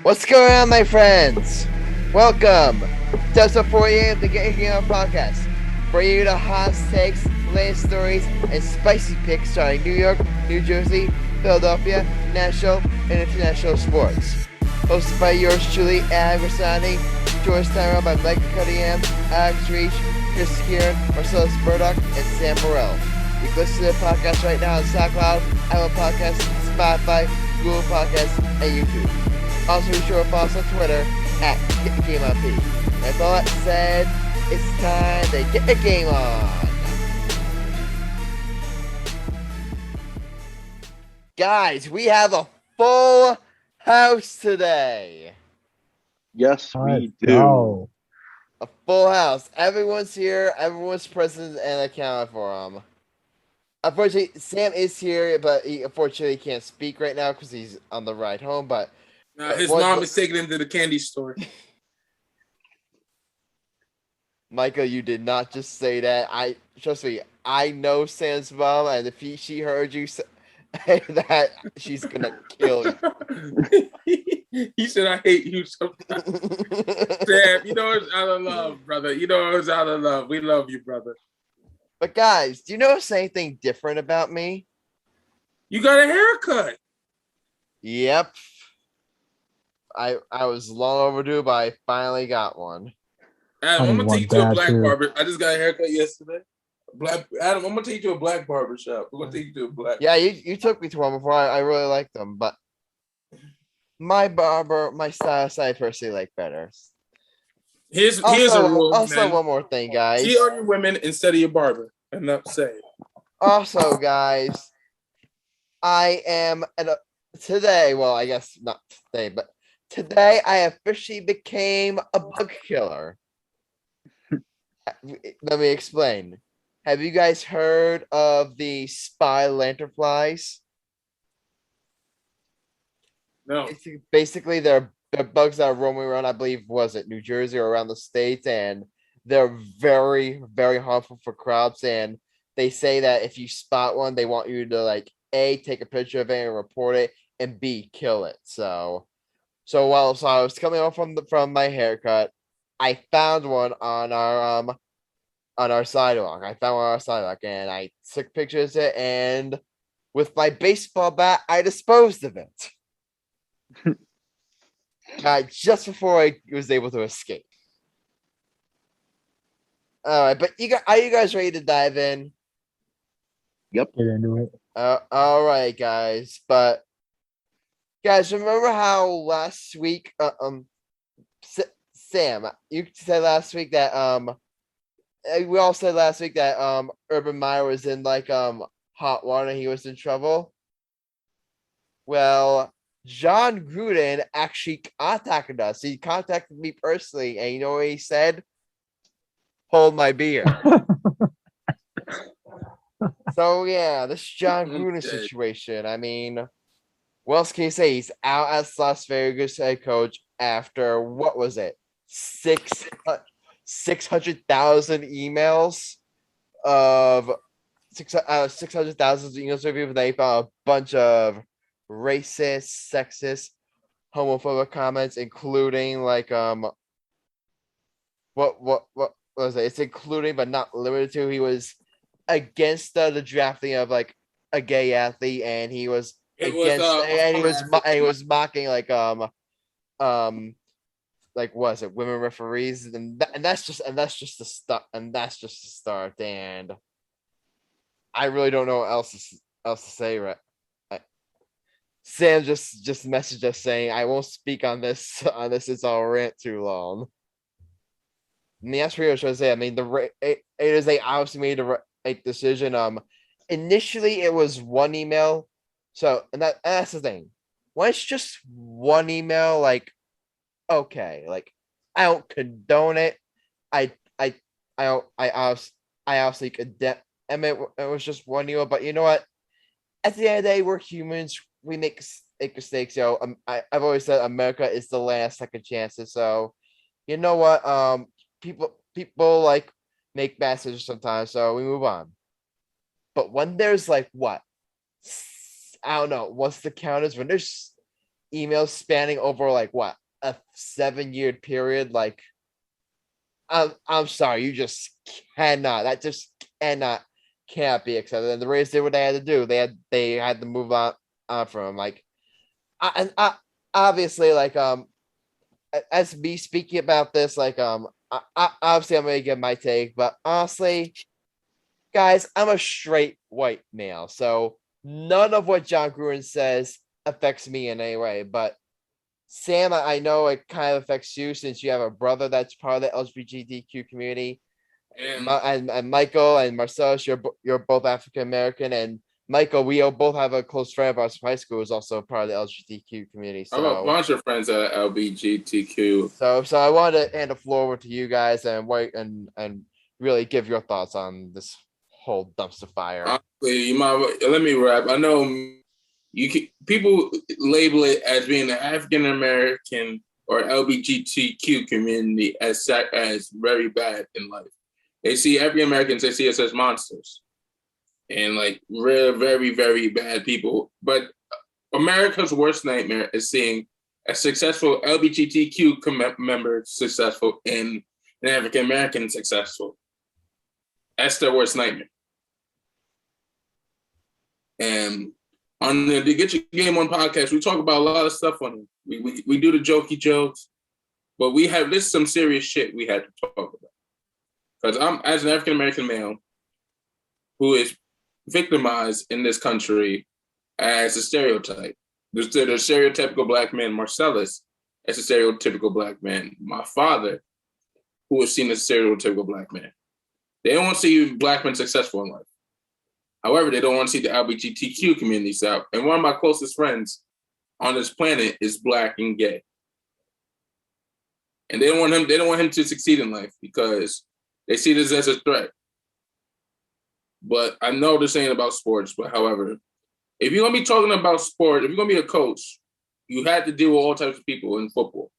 What's going on, my friends? Welcome to episode 48 of the Game On podcast. Bringing you the hot takes, latest stories, and spicy picks starting New York, New Jersey, Philadelphia, national, and international sports. Hosted by yours truly, Grassani, George Tyrell by Mike Cunningham, Alex Reich, Kern, Marcellus Murdock, and Sam Morell. You can listen to the podcast right now on SoundCloud, Apple Podcasts, Spotify, Google Podcasts, and YouTube. Also, be sure to follow us on Twitter at GetTheGameOnP. That's all that said, it's time to get the game on. Guys, we have a full house today. Yes, we do. A full house. Everyone's here. Everyone's present and accounted for them. Unfortunately, Sam is here, but he unfortunately can't speak right now because he's on the ride home. But his mom is taking him to the candy store. Michael, you did not just say that. Trust me, I know Sam's mom, and if she heard you say that, she's gonna kill you. He said, "I hate you sometimes." Sam, you know it's out of love, brother. You know it's out of love. We love you, brother. But guys, do you notice anything different about me? You got a haircut. Yep. I was long overdue, but I finally got one. Adam, I'm gonna take you to a black barber. I just got a haircut yesterday. Adam, I'm gonna take you to a black barber shop. We're gonna take you to a black. Yeah, you took me to one before. I really liked them, but my style I personally like better. Here's a rule. Also, one more thing, guys. See on your women instead of your barber. Enough said. Also, guys, I am today. Well, I guess not today, but today I officially became a bug killer. Let me explain. Have you guys heard of the spy lanternflies? No. Basically, they're bugs that are roaming around, I believe, was it New Jersey or around the States, and they're very, very harmful for crops. And they say that if you spot one, they want you to like A, take a picture of it and report it, and B, kill it. So I was coming home from my haircut, I found one on our sidewalk. And I took pictures of it, and with my baseball bat, I disposed of it. Just before I was able to escape. All right, but are you guys ready to dive in? Yep. Get into it. All right, guys. But guys, remember how last week, Sam, you said last week that we all said last week that Urban Meyer was in like hot water and he was in trouble. Well, John Gruden actually contacted us. He contacted me personally, and you know what he said? Hold my beer. So yeah, this John Gruden situation. I mean, what else can you say? He's out as Las Vegas head coach after what was it? 600,000 emails of 600,000 emails of people. They found a bunch of racist, sexist, homophobic comments, including like what was it? It's including but not limited to. He was against the drafting of like a gay athlete, and he was he was mocking like was it women referees, and that's just the start. And I really don't know what else to say. Right? Sam just messaged us saying, "I won't speak on this. It's all rant too long." And that's pretty much what I say. I mean, they obviously made the right decision. Initially it was one email, so that's the thing. When it's just one email, like, okay, like I don't condone it. I obviously condemn it. It was just one email, but you know what? At the end of the day, we're humans. We make mistakes, yo. I've always said America is the land of second chances. So, you know what? People like make bad decisions sometimes, so we move on. But when there's like what? I don't know. What's the count is when there's emails spanning over like what, a 7-year period. Like, I'm sorry, you just cannot. That just cannot be accepted. And the Rays did what they had to do. They had to move on from him. Like, obviously, like as me speaking about this, like obviously I'm gonna give my take, but honestly, guys, I'm a straight white male, so none of what John Gruden says affects me in any way. But Sam, I know it kind of affects you since you have a brother that's part of the LGBTQ community. And Michael and Marcellus, you're both African American, and Michael, we both have a close friend of ours from high school who's also part of the LGBTQ community. So I have a bunch of friends that are LGBTQ. So I wanted to hand the floor over to you guys and really give your thoughts on this whole dumpster fire. Honestly, let me wrap. I know people label it as being the African American or LGBTQ community as very bad in life. They see African Americans, they see us as monsters and like very, very bad people. But America's worst nightmare is seeing a successful LGBTQ member successful and an African American successful. That's their worst nightmare. And on the Get Your Game On podcast, we talk about a lot of stuff on it. We do the jokey jokes, but this is some serious shit we had to talk about. Because I'm, as an African-American male who is victimized in this country as a stereotype. There's the stereotypical black man, Marcellus, as a stereotypical black man. My father, who is seen as a stereotypical black man. They don't want to see black men successful in life. However, they don't want to see the LGBTQ community out. And one of my closest friends on this planet is black and gay. And they don't want him to succeed in life because they see this as a threat. But I know this ain't about sports, but however, if you're gonna be talking about sport, if you're gonna be a coach, you have to deal with all types of people in football.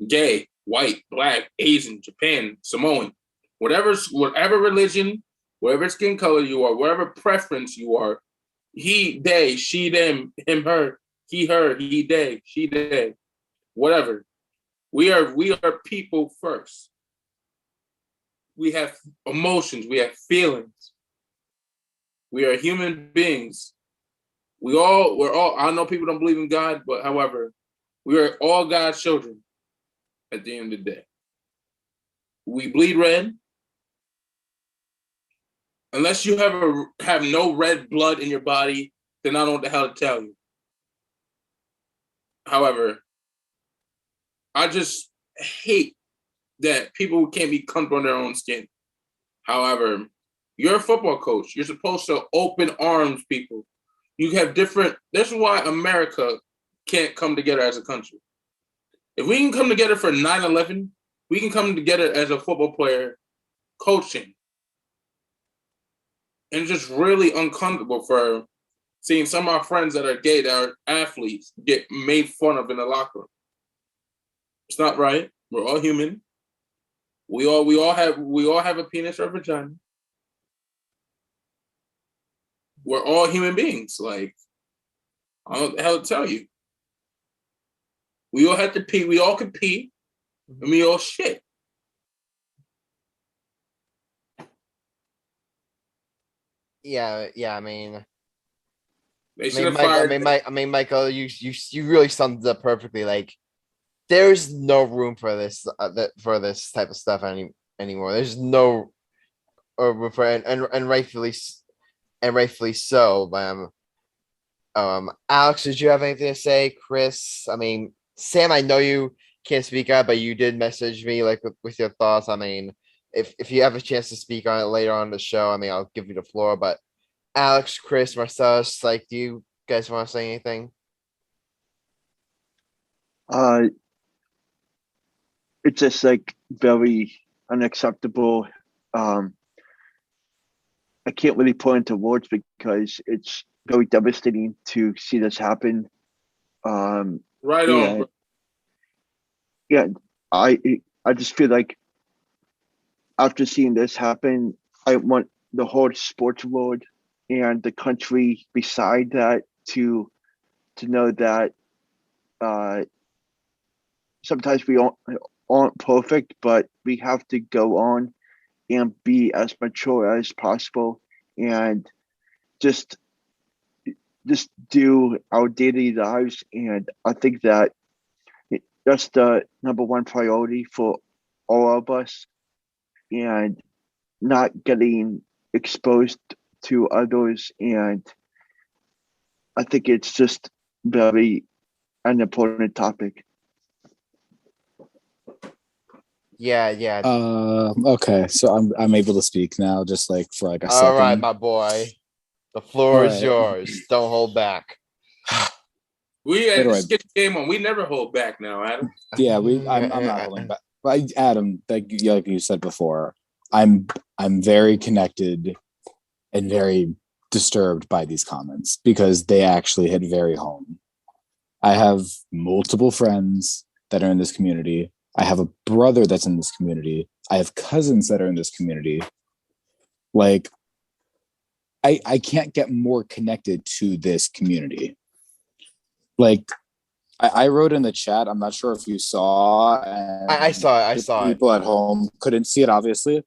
Gay, white, black, Asian, Japan, Samoan, whatever religion, whatever skin color you are, whatever preference you are, he, they, she, them, him, her, he, her, he, they, she, they, whatever. We are people first. We have emotions, we have feelings. We are human beings. We're all, I know people don't believe in God, but however, we are all God's children at the end of the day. We bleed red. Unless you have no red blood in your body, then I don't know what the hell to tell you. However, I just hate that people can't be comfortable in their own skin. However, you're a football coach. You're supposed to open arms people. You have different, this is why America can't come together as a country. If we can come together for 9/11, we can come together as a football player coaching. And just really uncomfortable for seeing some of our friends that are gay, that are athletes, get made fun of in the locker room. It's not right. We're all human. We all have a penis or a vagina. We're all human beings. Like, I don't know what the hell to tell you. We all have to pee. We all can pee. And we all shit. Yeah. I mean, Michael, you really summed it up perfectly. Like, there's no room for this type of stuff anymore. There's no room for and rightfully so. Alex, did you have anything to say? Chris, I mean, Sam, I know you can't speak out, but you did message me like with your thoughts. I mean, if you have a chance to speak on it later on the show, I mean, I'll give you the floor. But Alex, Chris, Marcellus, like, do you guys want to say anything? It's just like very unacceptable. I can't really put into words because it's very devastating to see this happen. Right on. Yeah, I just feel like after seeing this happen, I want the whole sports world and the country beside that to know that sometimes we aren't perfect, but we have to go on and be as mature as possible and just do our daily lives. And I think that that's the number one priority for all of us, and not getting exposed to others. And I think it's just very an important topic. Yeah. Okay, so I'm able to speak now, just like for like a All second. right, my boy. The floor is All right. yours. Don't hold back. We had Anyway. to skip game on. We never hold back now, Adam. Yeah, I'm not holding back. But Adam, like you said before, I'm very connected and very disturbed by these comments because they actually hit very home. I have multiple friends that are in this community. I have a brother that's in this community. I have cousins that are in this community. Like, I can't get more connected to this community. Like, I wrote in the chat, I'm not sure if you saw. And I saw it. People at home couldn't see it, obviously.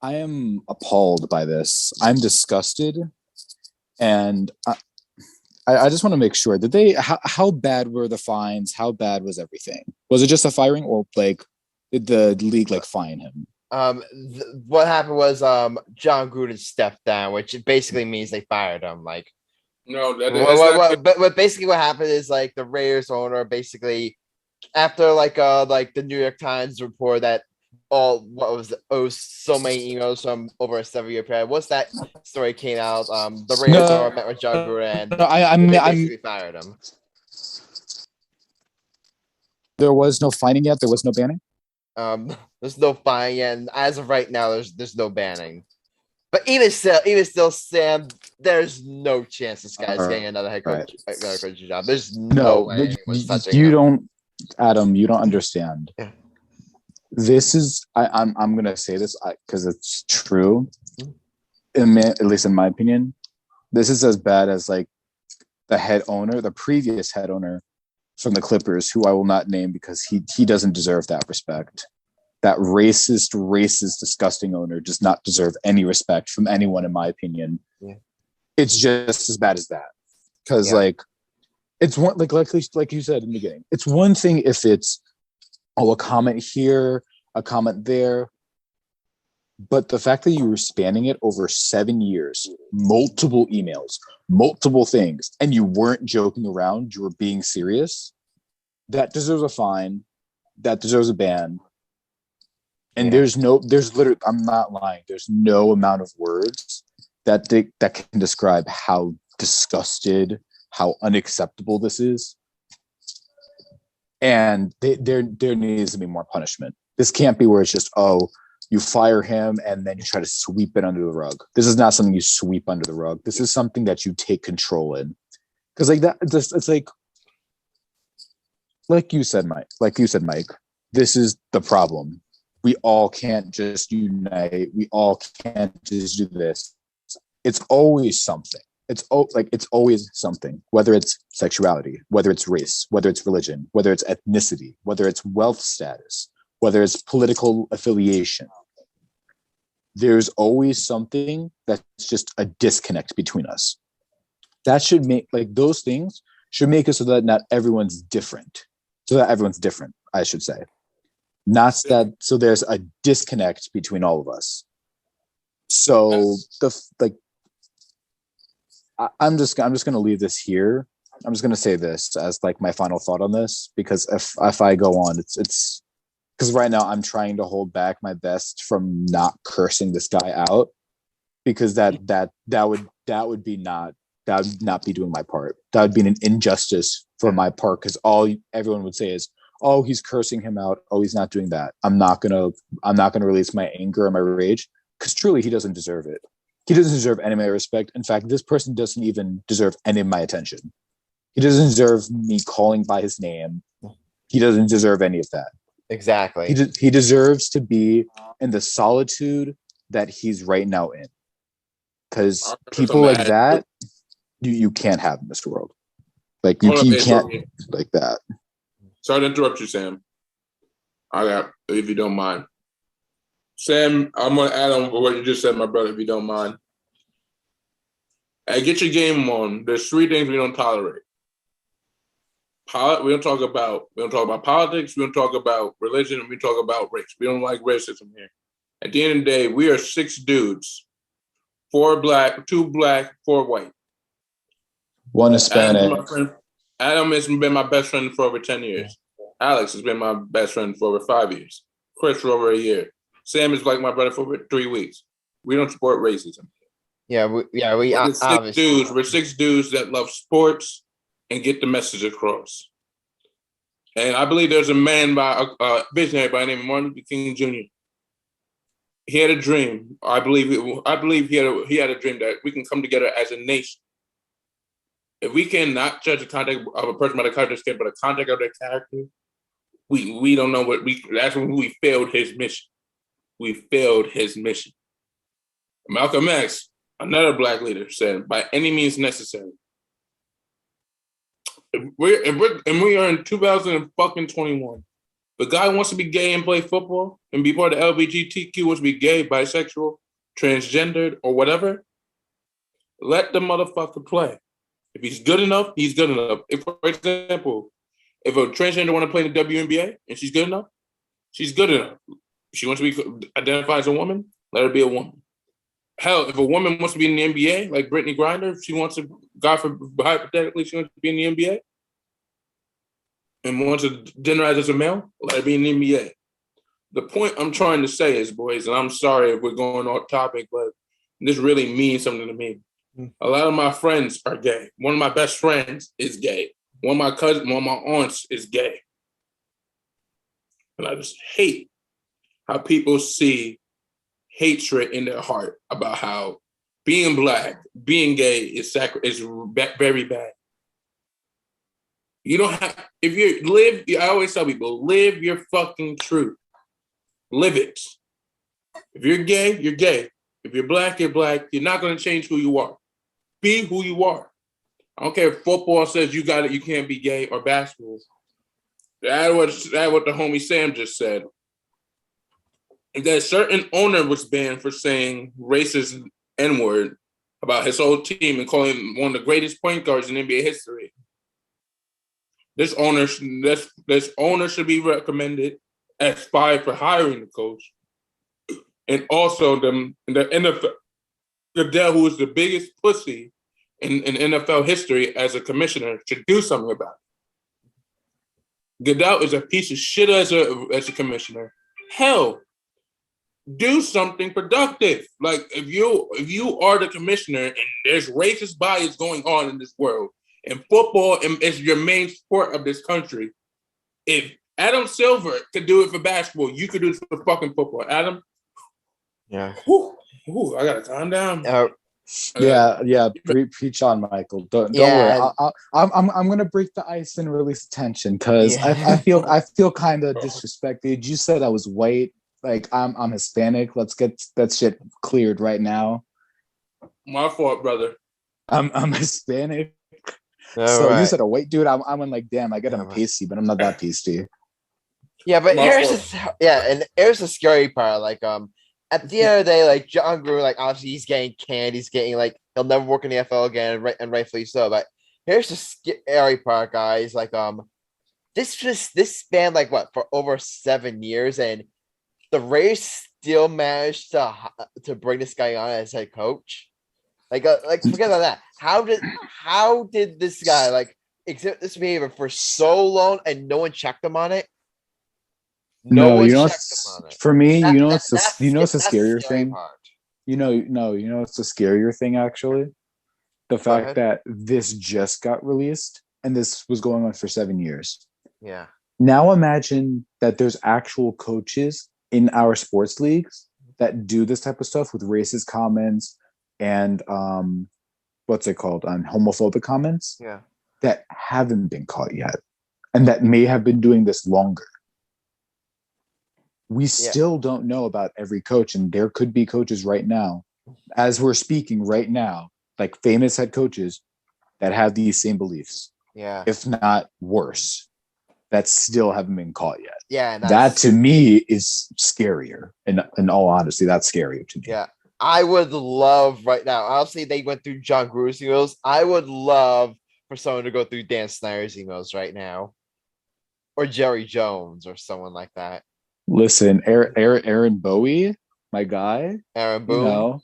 I am appalled by this. I'm disgusted. And I just want to make sure, how bad were the fines? How bad was everything? Was it just a firing, or like did the league like fine him? What happened was John Gruden stepped down, which basically means they fired him. Like, no, but basically what happened is like the Raiders owner basically, after like the New York Times report that so many emails from over a 7-year period. Once that story came out, the Raiders owner met with John Gruden. They basically fired him. There was no fining yet. There was no banning. There's no fining yet, and as of right now, there's no banning. But even still, Sam, there's no chance this guy's getting another head coach job. There's no way. Adam, you don't understand. Yeah. This is I'm gonna say this because it's true. At least in my opinion, this is as bad as like the previous head owner from the Clippers, who I will not name because he doesn't deserve that respect. That racist, disgusting owner does not deserve any respect from anyone, in my opinion. Yeah. It's just as bad as that. Because like it's one like you said in the beginning, it's one thing if it's a comment here, a comment there. But the fact that you were spanning it over 7 years, multiple emails, multiple things, and you weren't joking around, you were being serious, that deserves a fine, that deserves a ban. And there's literally, I'm not lying, there's no amount of words that can describe how disgusted, how unacceptable this is. And there needs to be more punishment. This can't be where it's just, you fire him and then you try to sweep it under the rug. This is not something you sweep under the rug. This is something that you take control in. Because like that, it's like you said, Mike, this is the problem. We all can't just unite. We all can't just do this. It's always something. It's always something, whether it's sexuality, whether it's race, whether it's religion, whether it's ethnicity, whether it's wealth status, whether it's political affiliation. There's always something that's just a disconnect between us. That should make, like, those things should make it so that not everyone's different. So that everyone's different, I should say. Not that, so there's a disconnect between all of us. So I'm just going to leave this here. I'm just going to say this as like my final thought on this, because if I go on, it's because right now I'm trying to hold back my best from not cursing this guy out, because that would not be doing my part. That would be an injustice for my part, because everyone would say is, oh, he's cursing him out. Oh, he's not doing that. I'm not gonna release my anger and my rage, because truly he doesn't deserve it. He doesn't deserve any of my respect. In fact, this person doesn't even deserve any of my attention. He doesn't deserve me calling by his name. He doesn't deserve any of that. Exactly. He deserves to be in the solitude that he's right now in. Because people like that, you can't have in this world. Like you can't like that. Sorry to interrupt you, Sam. If you don't mind. Sam, I'm going to add on what you just said, my brother, if you don't mind. Hey, get your game on. There's 3 things we don't tolerate. We don't talk about politics. We don't talk about religion. We talk about race. We don't like racism here. At the end of the day, we are 6 dudes, 4 black, 2 black, 4 white. 1 Hispanic. Adam has been my best friend for over 10 years. Alex has been my best friend for over 5 years. Chris for over a year. Sam is like my brother for over 3 weeks. We don't support racism. We're 6 dudes. We're 6 dudes that love sports and get the message across. And I believe there's a man a visionary by the name of Martin Luther King Jr. He had a dream. I believe he had a dream that we can come together as a nation. If we cannot judge the conduct of a person by the character, but the conduct of their character, we don't know that's when we failed his mission. We failed his mission. Malcolm X, another black leader, said, by any means necessary. And we are in 2021. The guy wants to be gay and play football and be part of LGBTQ, wants to be gay, bisexual, transgendered, or whatever. Let the motherfucker play. If he's good enough, he's good enough. If, for example, if a transgender want to play in the WNBA and she's good enough, she's good enough. If she wants to be identified as a woman, let her be a woman. Hell, if a woman wants to be in the NBA, like Brittany Griner, if she wants to, hypothetically, she wants to be in the NBA and wants to generalize as a male, let her be in the NBA. The point I'm trying to say is, boys, and I'm sorry if we're going off topic, but this really means something to me. A lot of my friends are gay. One of my best friends is gay. One of my cousins, one of my aunts is gay. And I just hate how people see hatred in their heart about how being black, being gay is very bad. You don't have, I always tell people, live your fucking truth. Live it. If you're gay, you're gay. If you're black, you're black. You're not going to change who you are. Be who you are. I don't care if football says you can't be gay, or basketball. That's what the homie Sam just said. If that certain owner was banned for saying racist N-word about his whole team and calling him one of the greatest point guards in NBA history, this owner should be recommended as fired for hiring the coach. And also the NFL, Goodell, who is the biggest pussy in NFL history as a commissioner, should do something about it. Goodell is a piece of shit as a commissioner. Hell, do something productive. Like if you are the commissioner and there's racist bias going on in this world, and football is your main sport of this country, if Adam Silver could do it for basketball, you could do it for fucking football. Adam? Yeah. Ooh, I gotta calm down. Preach on, Michael. Don't worry. I'm gonna break the ice and release tension because I feel kind of disrespected. You said I was white. Like I'm Hispanic. Let's get that shit cleared right now. My fault, brother. I'm Hispanic. Right. You said a white dude. I'm like, damn, I get him pasty, but I'm not that pasty. Yeah, but here's the scary part. Like, at the end of the day, like John Gruden, like obviously he's getting canned. He's getting like he'll never work in the NFL again, and rightfully so. But here's the scary part, guys. Like, this spanned like what for over 7 years, and the Rays still managed to bring this guy on as head coach. Like forget about that. How did this guy like exhibit this behavior for so long and no one checked him on it? For me, it's the scarier thing. It's the scarier thing actually. The fact that this just got released and this was going on for 7 years. Yeah. Now imagine that there's actual coaches in our sports leagues that do this type of stuff with racist comments and what's it called? Homophobic comments. Yeah. That haven't been caught yet. And that may have been doing this longer. We still don't know about every coach, and there could be coaches right now, as we're speaking right now, like famous head coaches that have these same beliefs. Yeah. if not worse, that still haven't been caught yet. Yeah, and that to me is scarier. In all honesty, that's scarier to me. Yeah. I would love right now. Obviously, they went through John Gruden's emails. I would love for someone to go through Dan Snyder's emails right now, or Jerry Jones, or someone like that. Listen, Aaron Bowie, my guy. Aaron Boone.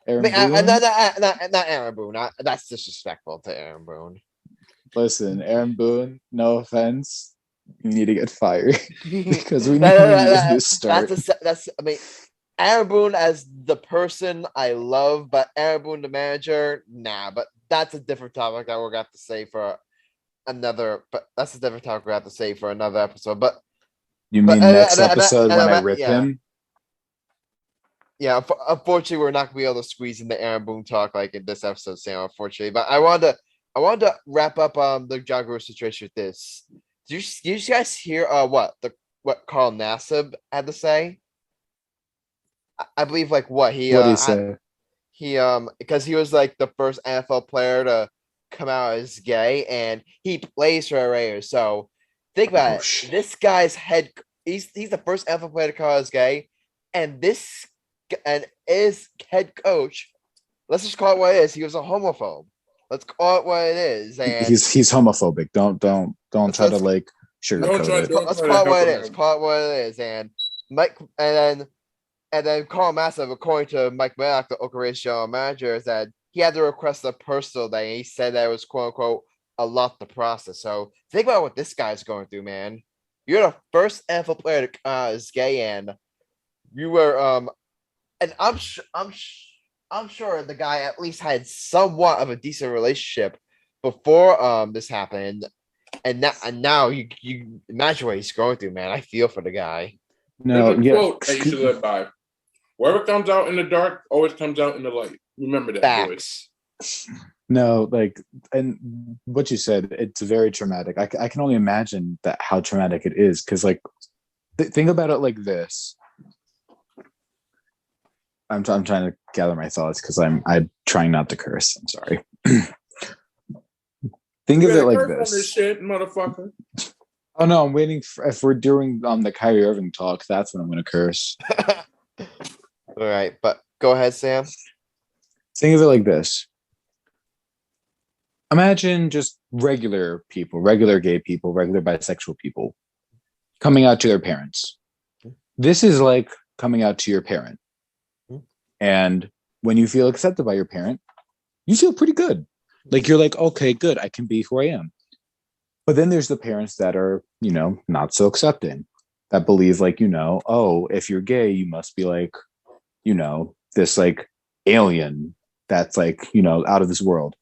Aaron Boone. Not Aaron Boone. That's disrespectful to Aaron Boone. Listen, Aaron Boone. No offense, you need to get fired because we need this new start. I mean, Aaron Boone as the person I love, but Aaron Boone the manager, nah. But that's a different topic that we're gonna have to say for another. But that's a different topic we have to say for another episode. But you mean next episode when I rip him? Yeah, unfortunately, we're not gonna be able to squeeze in the Aaron Boone talk like in this episode, Sam. Unfortunately, but I wanted to wrap up the John Gruden situation with this. Did you guys hear what Carl Nassib had to say? I believe what did he say? He because he was like the first NFL player to come out as gay, and he plays for the Raiders. So think about it. This guy's he's the first NFL player to come out as gay, and his head coach. Let's just call it what it is. He was a homophobe. Let's call it what it is. And he's homophobic. Don't try to sugarcoat it. Let's call it what it is. Call it what it is. And Mike and then Carl Nassib, according to Mike Murdock, the Oakland Raiders general manager, is that he had to request a personal day. He said that it was quote unquote a lot to process. So think about what this guy's going through, man. You're the first NFL player to is gay, and you were and I'm sure the guy at least had somewhat of a decent relationship before this happened, and now you imagine what he's going through, man. I feel for the guy. No, quote that you should live by: "Whatever comes out in the dark always comes out in the light." Remember that, Facts. Boys. No, and what you said, it's very traumatic. I can only imagine how traumatic it is, because think about it like this. I'm trying to gather my thoughts because I'm trying not to curse. I'm sorry. Think of it like this. On this shit, motherfucker. Oh no, I'm waiting if we're doing the Kyrie Irving talk. That's when I'm going to curse. All right, but go ahead, Sam. Think of it like this. Imagine just regular people, regular gay people, regular bisexual people coming out to their parents. This is like coming out to your parent. And when you feel accepted by your parent, you feel pretty good. You're like, okay, good. I can be who I am. But then there's the parents that are, not so accepting, that believe oh, if you're gay, you must be this alien that's out of this world.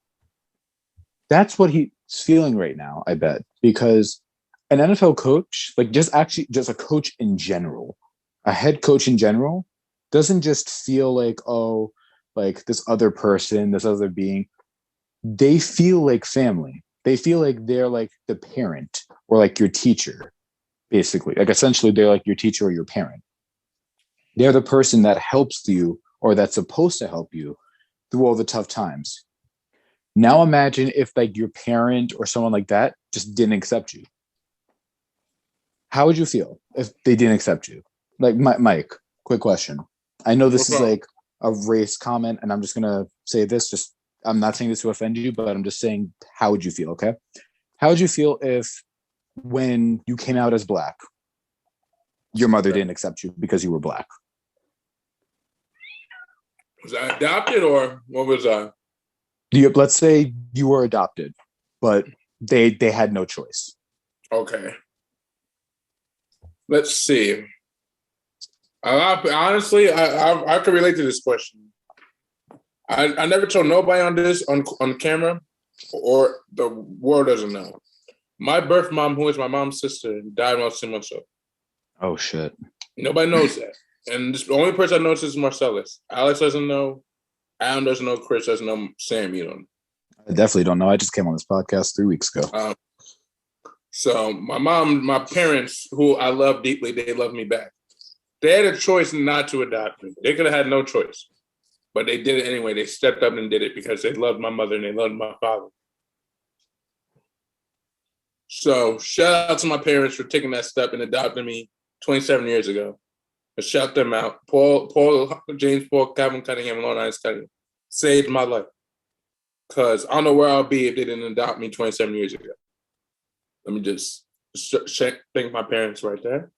That's what he's feeling right now, I bet, because an NFL coach, just a coach in general, a head coach in general, doesn't just feel this other person, this other being. They feel like family. They feel like they're the parent or your teacher, basically. Essentially, they're your teacher or your parent. They're the person that helps you or that's supposed to help you through all the tough times. Now imagine if your parent or someone like that just didn't accept you. How would you feel if they didn't accept you? Mike, quick question. I know this is a race comment, and I'm just going to say this. I'm not saying this to offend you, but I'm just saying, how would you feel, okay? How would you feel if when you came out as Black, your mother didn't accept you because you were Black? Was I adopted or what was I? Let's say you were adopted, but they had no choice. Okay. Let's see. Honestly, I can relate to this question. I never told nobody on this on camera, or the world doesn't know. My birth mom, who is my mom's sister, died when I was 2 months old. Oh shit! Nobody knows that, and the only person that knows is Marcellus. Alex doesn't know. Adam doesn't know. Chris doesn't know. Sam, you don't. I definitely don't know. I just came on this podcast 3 weeks ago. So my parents, who I love deeply, they love me back. They had a choice not to adopt me. They could have had no choice. But they did it anyway. They stepped up and did it because they loved my mother and they loved my father. So shout out to my parents for taking that step and adopting me 27 years ago. And shout them out. James Paul, Calvin Cunningham, and Lord Ice Cunningham saved my life. Because I don't know where I'll be if they didn't adopt me 27 years ago. Let me just thank my parents right there.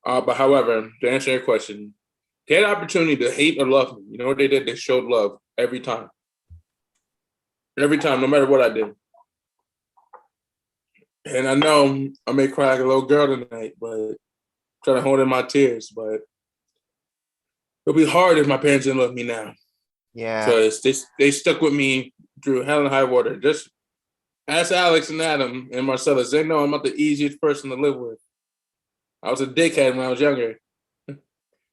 But however, to answer your question, they had the opportunity to hate or love me. You know what they did? They showed love every time. Every time, no matter what I did. And I know I may cry like a little girl tonight, but trying to hold in my tears. But it'll be hard if my parents didn't love me now. Yeah. Because they stuck with me through hell and high water. Just ask Alex and Adam and Marcellus. They know I'm not the easiest person to live with. I was a dickhead when I was younger.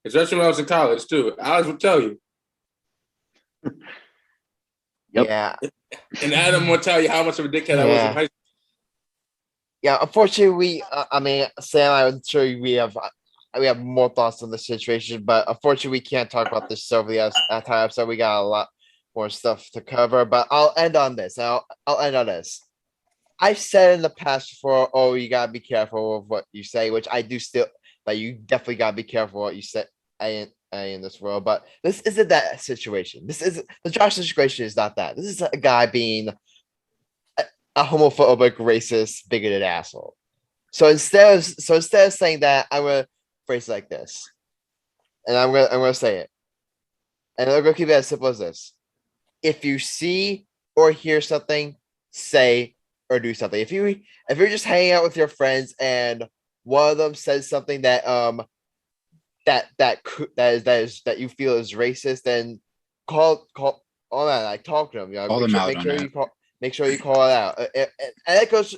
Especially when I was in college, too. Alex will tell you. Yep. Yeah. And Adam will tell you how much of a dickhead I was in high school. Yeah, unfortunately, Sam, I'm sure we have more thoughts on the situation, but unfortunately, we can't talk about this over the entire episode. We got a lot more stuff to cover, but I'll end on this. I'll end on this. I've said in the past before, oh, you gotta be careful of what you say, which I do still. But you definitely gotta be careful what you say in this world. But this isn't that situation. This is the Josh situation. Is not that. This is a guy being a homophobic, racist, bigoted asshole. So instead of saying that, I'm gonna phrase it like this, and I'm gonna say it, and I'm gonna keep it as simple as this: if you see or hear something, say or do something. If you're just hanging out with your friends and one of them says something that that you feel is racist, then call on that, like talk to them. You know, make sure you call it out. And it goes.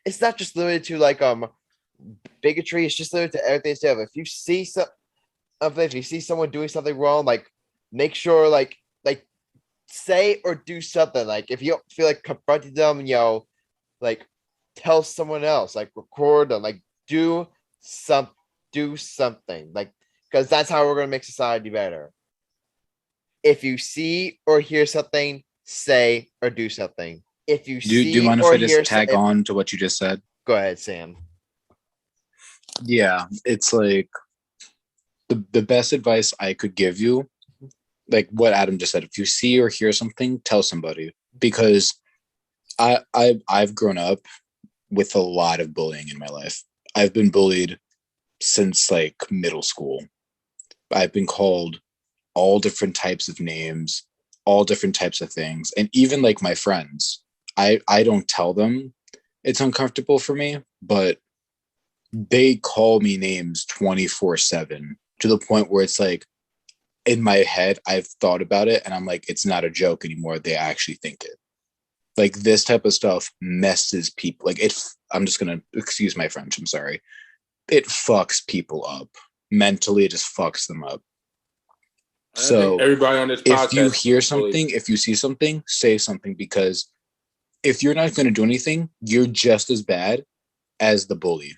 It's not just limited to like bigotry. It's just limited to everything else. If you see someone doing something wrong, like make sure like say or do something. Like if you don't feel like confronting them, like tell someone else, like record them, like do something, like, because that's how we're gonna make society better. If you see or hear something, say or do something. If you do you mind if I just tag on to what you just said? Go ahead, Sam. Yeah, it's like the best advice I could give you, like what Adam just said. If you see or hear something, tell somebody, because I've grown up with a lot of bullying in my life. I've been bullied since like middle school. I've been called all different types of names, all different types of things. And even like my friends, I don't tell them it's uncomfortable for me, but they call me names 24/7 to the point where it's like in my head, I've thought about it and I'm like, it's not a joke anymore. They actually think it. Like this type of stuff messes people. Like I'm just going to excuse my French. I'm sorry. It fucks people up mentally. It just fucks them up. So everybody on this podcast, if you hear something, if you see something, say something, because if you're not going to do anything, you're just as bad as the bully,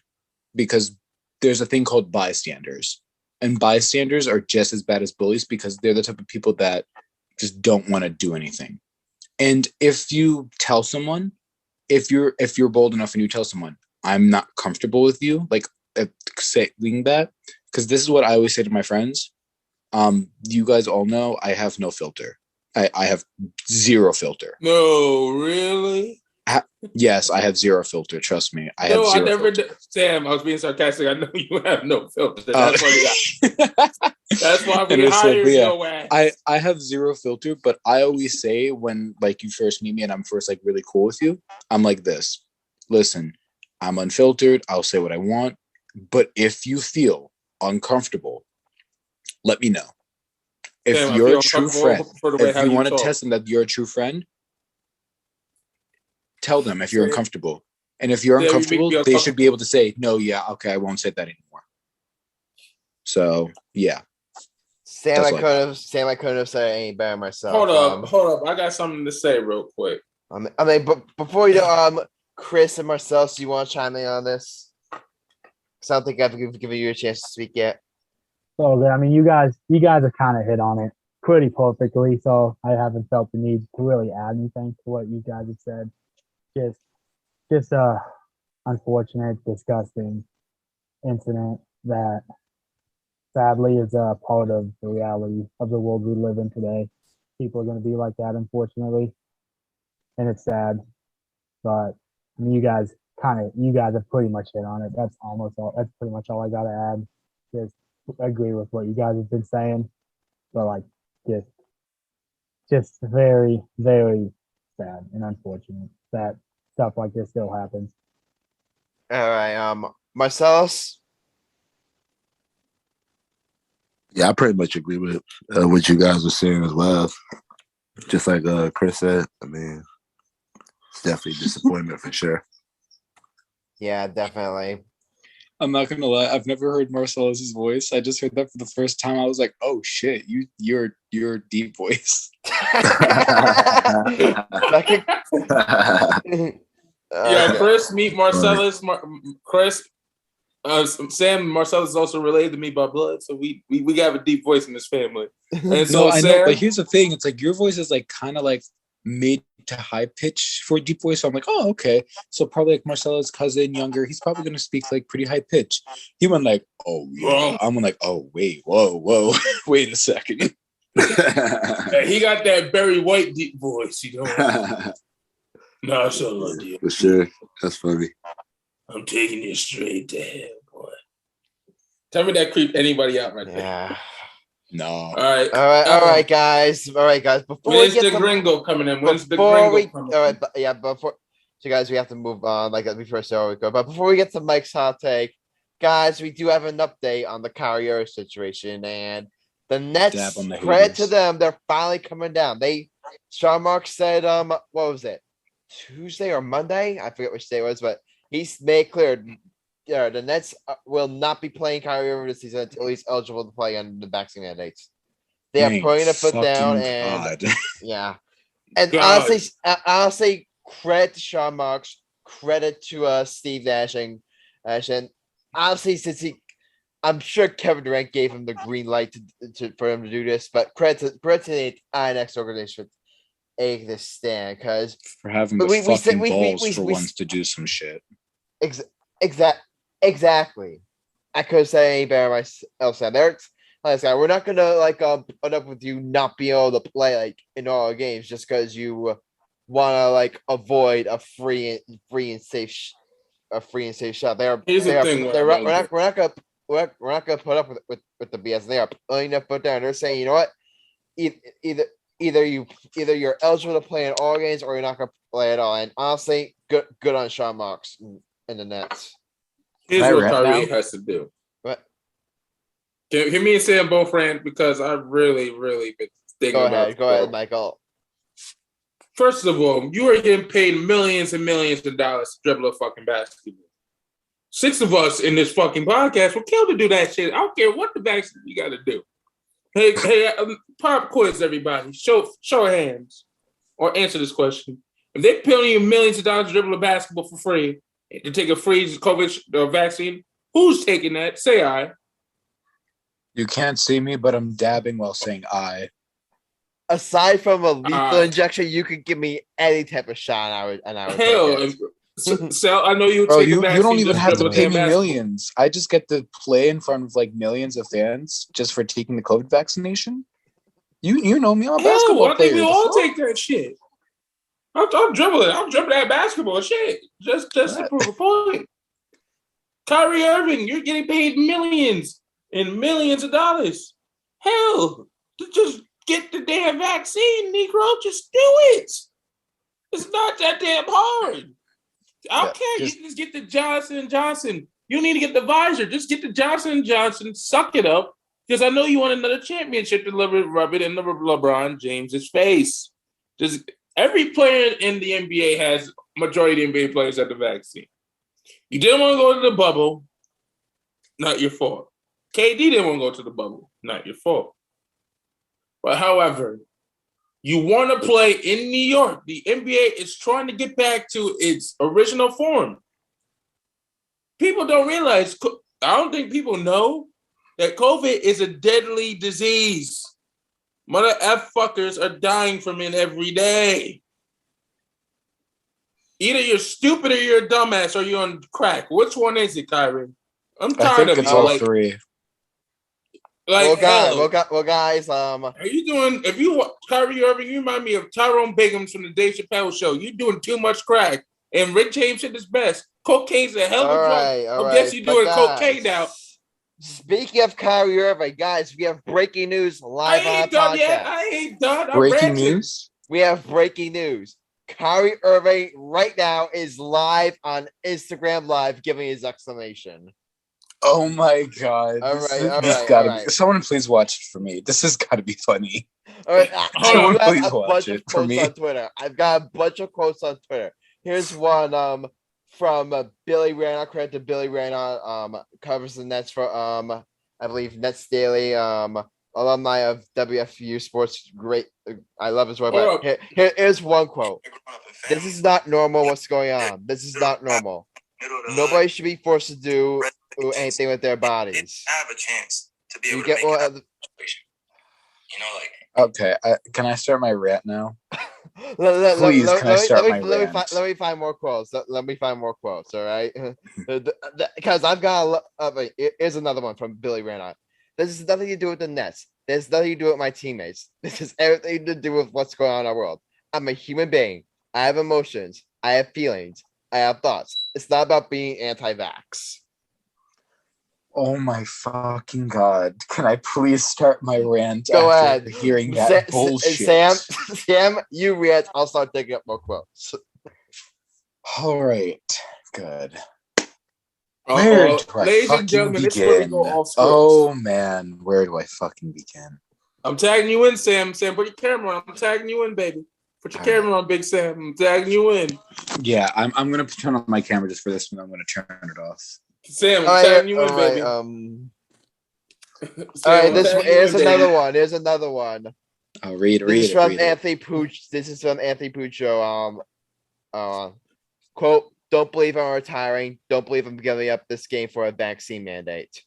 because there's a thing called bystanders, and bystanders are just as bad as bullies because they're the type of people that just don't want to do anything. And if you tell someone, if you're bold enough and you tell someone, I'm not comfortable with you, like saying that, because this is what I always say to my friends. You guys all know I have no filter. I have zero filter. No, really? Yes, I have zero filter. Trust me. I never. Sam, I was being sarcastic. I know you have no filter. That's why we hired your ass. I have zero filter, but I always say when like you first meet me and I'm first like really cool with you, I'm like this. Listen, I'm unfiltered. I'll say what I want. But if you feel uncomfortable, let me know. If Sam, you're a true friend, if you want to test them that you're a true friend, tell them if you're uncomfortable. And if you're uncomfortable, they should be able to say, no, yeah, okay, I won't say that anymore. So, yeah. Sam, I couldn't have said it any better myself. Hold up. I got something to say real quick. But before you do, Chris and Marcellus, do you want to chime in on this? Because I don't think I've given you a chance to speak yet. So good. I mean, you guys have kind of hit on it pretty perfectly, so I haven't felt the need to really add anything to what you guys have said. just a unfortunate, disgusting incident that sadly is a part of the reality of the world we live in today. People are going to be like that, unfortunately, and it's sad. But I mean, you guys have pretty much hit on it. That's almost all. That's pretty much all I got to add. Just agree with what you guys have been saying, but like just very, very sad and unfortunate that stuff like this still happens. All right, Marcellus. Yeah, I pretty much agree with what you guys were saying as well. Just like Chris said, I mean, it's definitely a disappointment for sure. Yeah, definitely. I'm not gonna lie, I've never heard Marcellus's voice. I just heard that for the first time. I was like, oh shit, you're deep voice. First meet Marcellus. Chris, Sam, Marcellus is also related to me by blood, so we have a deep voice in this family. And so, No, I Sam, know, but here's the thing: it's like your voice is like kind of like mid to high pitch for a deep voice. So I'm like, oh, okay. So probably like Marcella's cousin, younger, he's probably gonna speak like pretty high pitch. He went like, oh yeah. I'm like, oh wait, whoa, wait a second. yeah, he got that Barry White deep voice, you know. No, so love you. For sure, that's funny. I'm taking you straight to hell, boy. Tell me that creeped anybody out right there. Yeah. No. All right, guys. Before when's we get the gringo coming in? When's the before gringo we, coming all right, yeah, before so guys, we have to move on. Like before, so we go. But before we get to Mike's hot take, guys, we do have an update on the Kyrie Irving situation, and the Nets. Credit to them, they're finally coming down. Sean Mark said, what was it, Tuesday or Monday? I forget which day it was, but he's made clear. Yeah, the Nets will not be playing Kyrie Irving this season until he's eligible to play under the vaccine mandates. They are putting a foot down, and yeah, and honestly, credit to Sean Marks, credit to Steve Nash, and honestly, since I'm sure Kevin Durant gave him the green light for him to do this, but credit to the INX organization for taking this stand, because for having the fucking balls for once to do some shit. Exactly. I could say any better myself. We're not gonna put up with you not being able to play like in all our games just because you want to avoid a free and safe shot. We're not gonna put up with the BS. They are putting their foot down. They're saying, you know what, either you're eligible to play in all games or you're not gonna play at all. And honestly, good on Sean Marks and the Nets. Here's what Kyrie has to do. What? Can you hear me and Sam both ran? Because I really been thinking about it. Go ahead, Michael. First of all, you are getting paid millions and millions of dollars to dribble a fucking basketball. 6 of us in this fucking podcast will kill to do that shit. I don't care what the vaccine you got to do. Hey, pop quiz, everybody. Show hands or answer this question. If they're paying you millions of dollars to dribble a basketball for free, to take a free COVID vaccine, who's taking that? Say I. You can't see me, but I'm dabbing while saying I. Aside from a lethal injection, you could give me any type of shot, and I would hell. So I know you. Bro, you don't even have to pay me millions. I just get to play in front of like millions of fans just for taking the COVID vaccination. You know me, I'm a basketball player. I think we all take that shit. I'm dribbling. I'm dribbling that basketball shit just to prove a point. Kyrie Irving, you're getting paid millions and millions of dollars. Hell, just get the damn vaccine, Negro. Just do it. It's not that damn hard. I don't care. You just get the Johnson & Johnson. You need to get the Pfizer. Just get the Johnson & Johnson. Suck it up. Because I know you want another championship to rub it in LeBron James's face. Just every player in the NBA has majority of the NBA players at the vaccine. You didn't want to go to the bubble. Not your fault. KD didn't want to go to the bubble. Not your fault. But however, you want to play in New York. The NBA is trying to get back to its original form. People don't realize, I don't think people know that COVID is a deadly disease. Mother F fuckers are dying from it every day. Either you're stupid or you're a dumbass or you're on crack. Which one is it, Kyrie? I'm I tired think of it's you. all Like, three. like guys, are you doing? If you Kyrie Irving, you remind me of Tyrone Biggums from the Dave Chappelle show. You're doing too much crack, and Rick James said his best. Cocaine's a hell of a drug. I guess you're doing cocaine now. Speaking of Kyrie Irving, guys, we have breaking news live on our podcast. I ain't done. Breaking news. We have breaking news. Kyrie Irving right now is live on Instagram Live giving his explanation. Oh my god! All right. Be, someone please watch it for me. This has got to be funny. All right, someone I please have a watch bunch of it for quotes me. on Twitter. I've got a bunch of quotes on Twitter. Here's one from Billy Rana. Credit to Billy Rana. Covers the Nets for I believe Nets Daily. Alumni of WFU Sports. Great. I love his work. But here's one quote. This is not normal. What's going on? This is not normal. Nobody should be forced to do anything with their bodies. Have a chance to be able You to get make one. you know, like. Okay, can I start my rant now? Please, can I start my rant? Let me find more quotes. Let me find more quotes. All right, because I've got. Here's another one from Billy Rana. This has nothing to do with the Nets. This has nothing to do with my teammates. This has everything to do with what's going on in our world. I'm a human being. I have emotions. I have feelings. I have thoughts. It's not about being anti-vax. Oh my fucking god! Can I please start my rant? Go after ahead. Hearing that bullshit. Sam, you rant. I'll start taking up more quotes. All right. Good. Where do ladies and gentlemen, begin? This is where we go off script. Oh man, where do I fucking begin? I'm tagging you in, Sam. Sam, put your camera on. I'm tagging you in, baby. Put your camera on, Big Sam. I'm tagging you in. Yeah, I'm gonna turn on my camera just for this one. I'm gonna turn it off. Sam, I'm tagging you in, baby. All right, here's another one. Here's another one. I'll read it. This is from Anthony Puccio. This is from Anthony Puccio. Quote, don't believe I'm retiring. Don't believe I'm giving up this game for a vaccine mandate.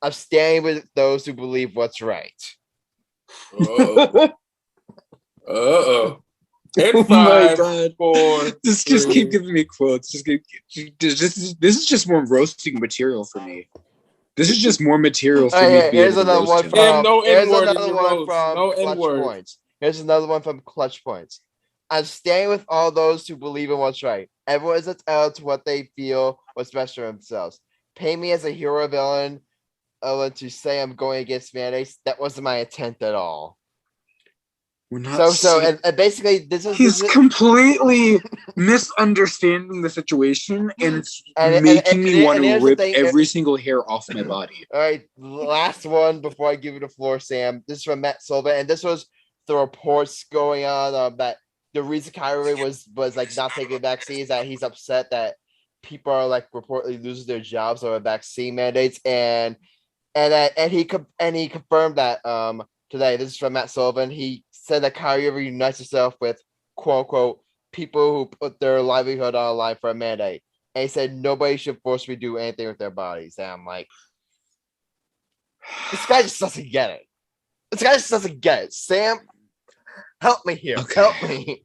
I'm standing with those who believe what's right. Uh-oh. Oh my god! 4, just keep giving me quotes. This is just more roasting material for me. This is just more material for me. Here's another one from. Here's another one from no Clutch Points. Here's another one from Clutch Points. I'm staying with all those who believe in what's right. Everyone is entitled to what they feel what's best for themselves. Pay me as a hero villain to say I'm going against mandates. That wasn't my intent at all. We're not and basically he's completely misunderstanding the situation and making me want to rip every single hair off my body. All right, last one before I give you the floor, Sam. This is from Matt Silva, and this was the reports going on that the reason Kyrie was like not taking the vaccine is that he's upset that people are like reportedly losing their jobs over vaccine mandates, and he confirmed that today. This is from Matt Sullivan. He said that Kyrie Irving unites himself with quote unquote people who put their livelihood on the line for a mandate. And he said nobody should forcibly do anything with their bodies. And I'm like, this guy just doesn't get it. This guy just doesn't get it. Sam, help me here. Okay. Help me.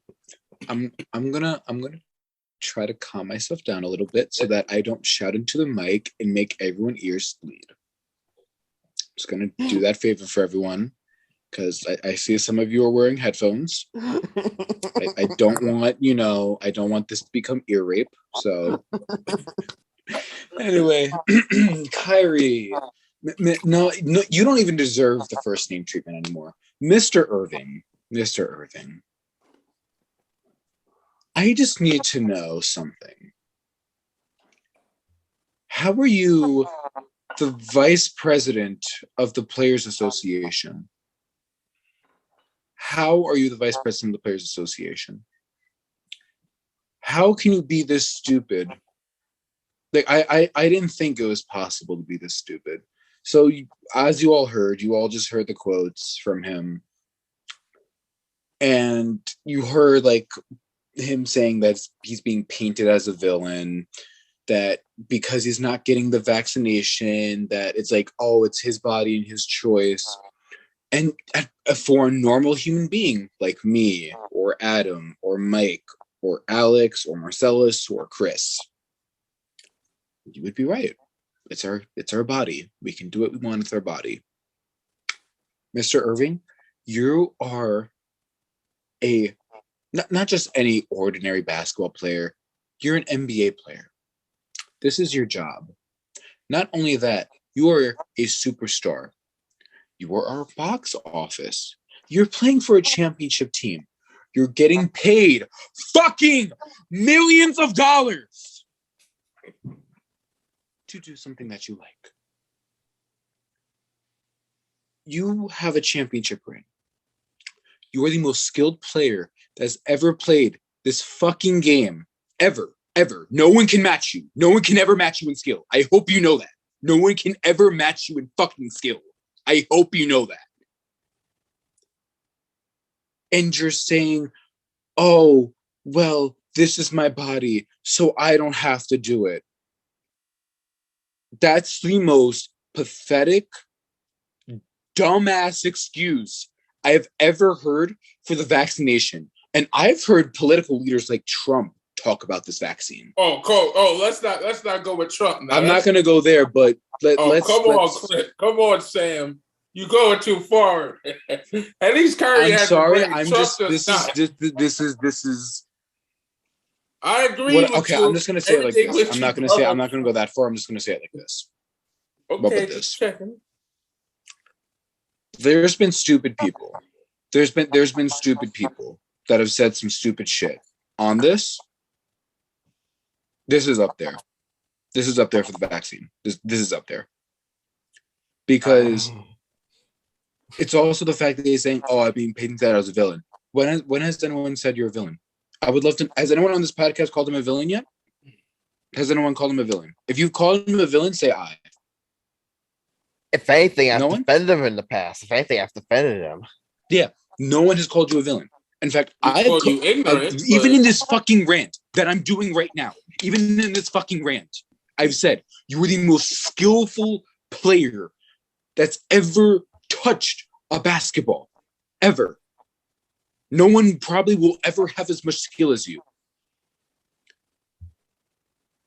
I'm gonna try to calm myself down a little bit so that I don't shout into the mic and make everyone's ears bleed. I'm just gonna do that favor for everyone. Because I see some of you are wearing headphones. I don't want this to become ear rape. So anyway, Kyrie, no, you don't even deserve the first name treatment anymore, Mr. Irving. I just need to know something. How are you the vice president of the Players Association? How are you the vice president of the Players Association? How can you be this stupid? Like I didn't think it was possible to be this stupid. So as you all just heard the quotes from him, and you heard like him saying that he's being painted as a villain, that because he's not getting the vaccination, that it's like, oh, it's his body and his choice. And for a normal human being like me or Adam or Mike or Alex or Marcellus or Chris, you would be right. It's our body. We can do what we want with our body. Mr. Irving, you are not just any ordinary basketball player. You're an NBA player. This is your job. Not only that, you are a superstar. You are our box office. You're playing for a championship team. You're getting paid fucking millions of dollars to do something that you like. You have a championship ring. You are the most skilled player that's ever played this fucking game. Ever. No one can match you. No one can ever match you in skill. I hope you know that. No one can ever match you in fucking skill. I hope you know that. And you're saying, oh, well, this is my body, so I don't have to do it. That's the most pathetic, dumbass excuse I have ever heard for the vaccination. And I've heard political leaders like Trump talk about this vaccine. Oh, Cole. Oh, let's not go with Trump now. I'm not going to go there, but let's. Come on, Sam. You going too far. At least Kyrie. I'm sorry. I'm Trump just. This is. I agree. With okay, you. I'm just going to say it like this. I'm not going to go that far. I'm just going to say it like this. Okay, just checking. There's been stupid people. There's been stupid people that have said some stupid shit on this. This is up there. This is up there for the vaccine. This is up there. Because it's also the fact that they're saying, oh, I'm being painted that as a villain. When has anyone said you're a villain? I would love to. Has anyone on this podcast called him a villain yet? Has anyone called him a villain? If you've called him a villain, say I. If anything, I've defended him in the past. If anything, I've defended him. Yeah, no one has called you a villain. In fact, you ignorant, even in this fucking rant that I'm doing right now, even in this fucking rant, I've said you were the most skillful player that's ever touched a basketball. Ever. No one probably will ever have as much skill as you.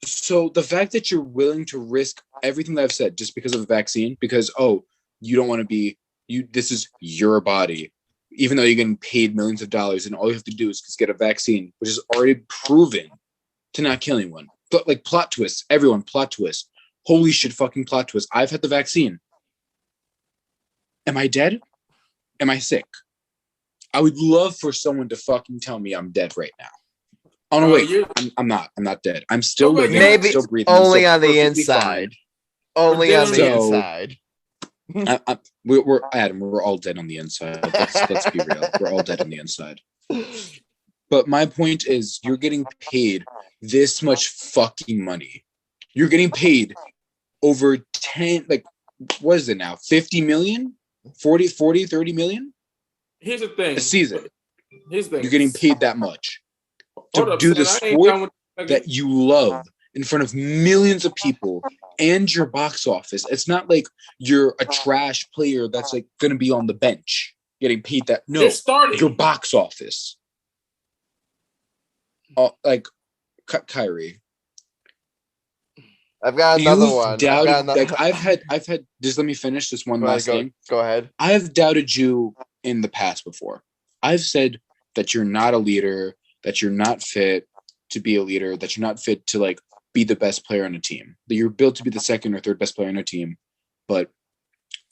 So the fact that you're willing to risk everything that I've said just because of the vaccine, because, oh, you don't want to be, this is your body, even though you're getting paid millions of dollars and all you have to do is just get a vaccine, which is already proven to not kill anyone. But like plot twists, everyone, plot twist. Holy shit, fucking plot twist. I've had the vaccine. Am I dead? Am I sick? I would love for someone to fucking tell me I'm dead right now. Oh no, wait, I'm not. I'm not dead. I'm still living. Maybe still breathing. only on the inside. Only on the inside. We're Adam. We're all dead on the inside. Let's be real. We're all dead on the inside. But my point is, you're getting paid this much fucking money. You're getting paid over 10, like, what is it now? 50 million? 40, 30 million? Here's the thing. A season. Here's the thing. You're getting paid that much to do the sport that you love in front of millions of people and your box office. It's not like you're a trash player that's like going to be on the bench getting paid that. No, your box office. Like Kyrie. I've got another one. I've had. Just let me finish this one last thing. Go ahead. I have doubted you in the past before. I've said that you're not a leader, that you're not fit to be a leader, that you're not fit to like be the best player on a team, that you're built to be the second or third best player on a team, but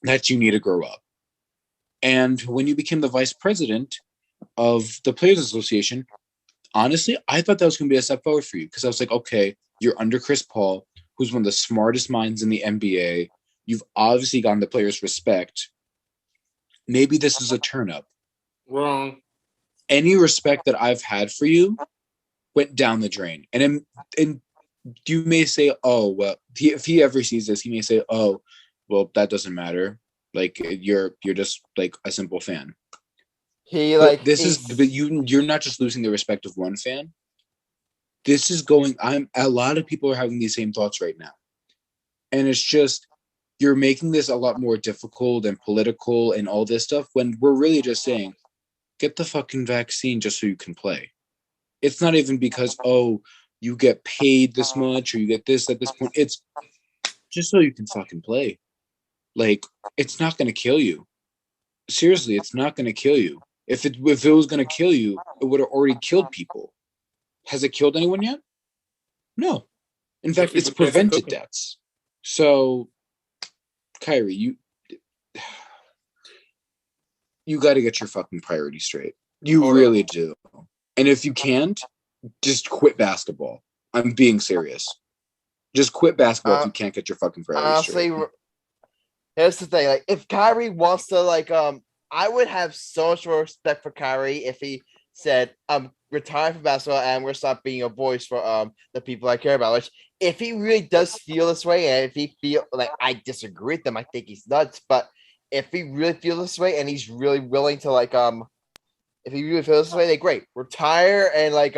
that you need to grow up. And when you became the vice president of the Players Association, honestly, I thought that was going to be a step forward for you because I was like, okay, you're under Chris Paul, who's one of the smartest minds in the NBA. You've obviously gotten the players' respect. Maybe this is a turn up. Wrong. Any respect that I've had for you went down the drain. And you may say, oh, well, if he ever sees this, he may say, oh, well, that doesn't matter. Like you're just like a simple fan. But you're not just losing the respect of one fan. This is a lot of people are having these same thoughts right now. And it's just, you're making this a lot more difficult and political and all this stuff when we're really just saying, get the fucking vaccine just so you can play. It's not even because, you get paid this much or you get this at this point. It's just so you can fucking play. Like, it's not going to kill you. Seriously, it's not going to kill you. If it was going to kill you, it would have already killed people. Has it killed anyone yet? No. In fact, it's prevented deaths. So, Kyrie, you got to get your fucking priorities straight. You really do. And if you can't, just quit basketball. I'm being serious. Just quit basketball if you can't get your fucking priorities straight. Honestly, here's the thing. Like, if Kyrie wants to, I would have so much more respect for Kyrie if he said, "I'm retiring from basketball and I'm going to stop being a voice for the people I care about." Which, if he really does feel this way, and if he feel like I disagree with them, I think he's nuts. But if he really feels this way and he's really willing to if he really feels this way, then great, retire and I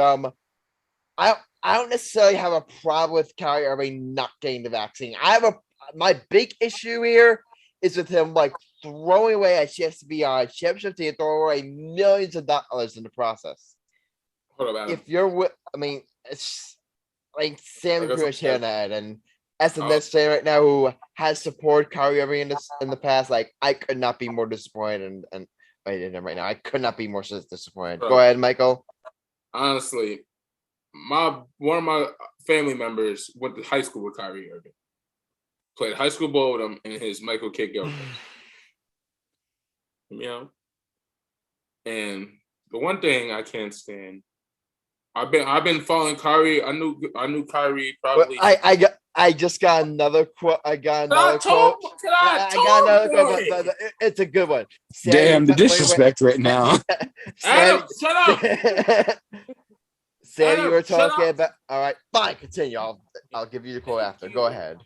don't necessarily have a problem with Kyrie Irving not getting the vaccine. My big issue here is with him throwing away a chance to be on a championship team, throwing away millions of dollars in the process. Hold up, Adam. If you're, it's like Sam pretty much hit that, and as the Nets fan right now who has supported Kyrie Irving in the past, I could not be more disappointed and in him right now. I could not be more disappointed. Go ahead, Michael. Honestly, one of my family members went to high school with Kyrie Irving. Played high school ball with him and his Michael Kidd girlfriend. And the one thing I can't stand, I've been following Kyrie. I knew Kyrie probably. Well, I just got another quote. I got another quote. But it's a good one. Damn, the disrespect right now. Adam, shut up. Sam, you were talking about. All right, fine. Continue. I'll give you the quote after. Go ahead.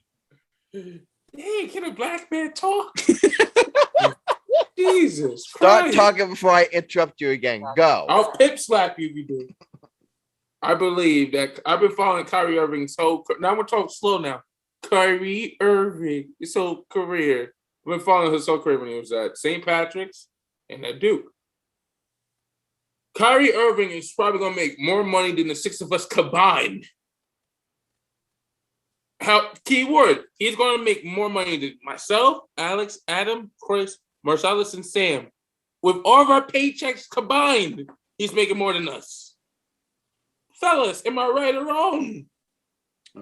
Hey, can a black man talk? Jesus Start Christ. talking before I interrupt you again. Go. I'll pip slap you if you do. I believe that I've been following Kyrie Irving's whole. Now we're talking slow now. Kyrie Irving, his whole career. I've been following his whole career when he was at St. Patrick's and at Duke. Kyrie Irving is probably going to make more money than the six of us combined. Keyword, he's going to make more money than myself, Alex, Adam, Chris, Marcellus, and Sam. With all of our paychecks combined, he's making more than us. Fellas, am I right or wrong?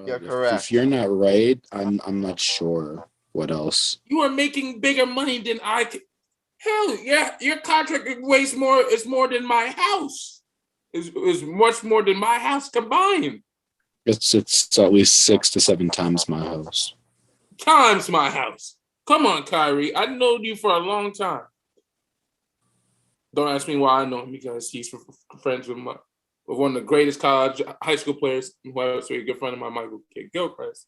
You're correct. If you're not right, I'm not sure what else. You are making bigger money than I can. Hell, yeah, your contract weighs more. It's more than my house. Is much more than my house combined. It's at least 6 to 7 times my house. Times my house. Come on, Kyrie. I known you for a long time. Don't ask me why I know him, because he's friends with one of the greatest high school players, who was a good friend of mine, Michael Gilchrist,